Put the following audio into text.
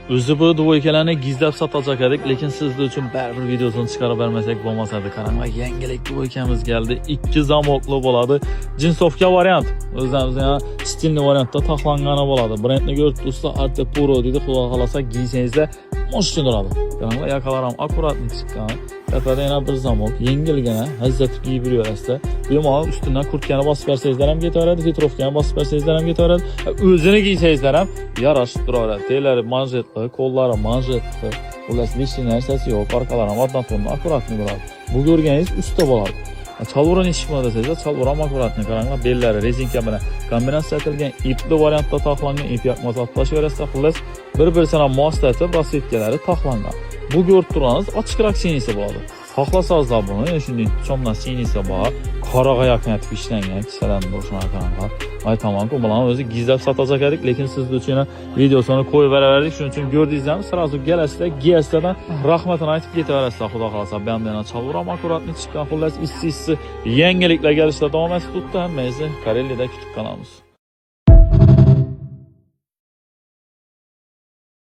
O'zi bu dvoykalarni gizlab sotacak edik, lekin sizlar uchun baribir videosini chiqarib bermasak bo'lmasadi. Qarang, yangilik dvoykamiz keldi. 2 zamokli bo'ladi. Jinsovka variant. O'zimizning yana stilli variantda taxlangani bo'ladi. Brendni ko'rib tursa Arte Puro deydi. Xudo xolasa giysangizda moshina turadi. Qarang, yakalar ham akkuratlik chiqqan. Tepada yana bir zamok, yengilgina, hazzatib kiyib yurasizda. Bemalol ustidan kurtkani bosib bersangizlar ham ketaveradi, fitrovkani bosib bersangizlar ham ketaveradi. O'zini giysangizlar ham yarashib turaveradi. Telari manjetli, qo'llari manjetli. Ular hech narsasi yo'q, orqalari ham odamlarni akkuratni bo'ladi. Bu ko'rganingiz ustda bo'ladi. Chalvoran eshitma desangiz, chalvoran akkuratni qaranglar, bellari rezinka bilan kombinatsiya qilgan ipli variantda taxlangan, ip yoqmasa atlashaverasizlar. Xullas, bir-birini moslatib, rasvetkalari taxlangan. Bu ko'rib turgansiz ochiqroq sinisi bo'ladi. Xohlasangiz buni shunday chomdan sinisi bor, qoraga yaqin etib ishlangan kishilarning boshuna qaranglar. Aytamanku, bularni o'zi gizlab sotacak edik, lekin sizlar uchun videosini qo'yib beraverdik. Shuning uchun ko'rdingizmi, sirazu kelasizlar, giysizlardan rahmatini aytib ketaverasizlar. Xudo xolasa, bendana chalvoram akkuratni chiqqan. Xullas, issi yangiliklar kelishda davom etib turibdi. Hammangizni Karelida kutib qolamiz.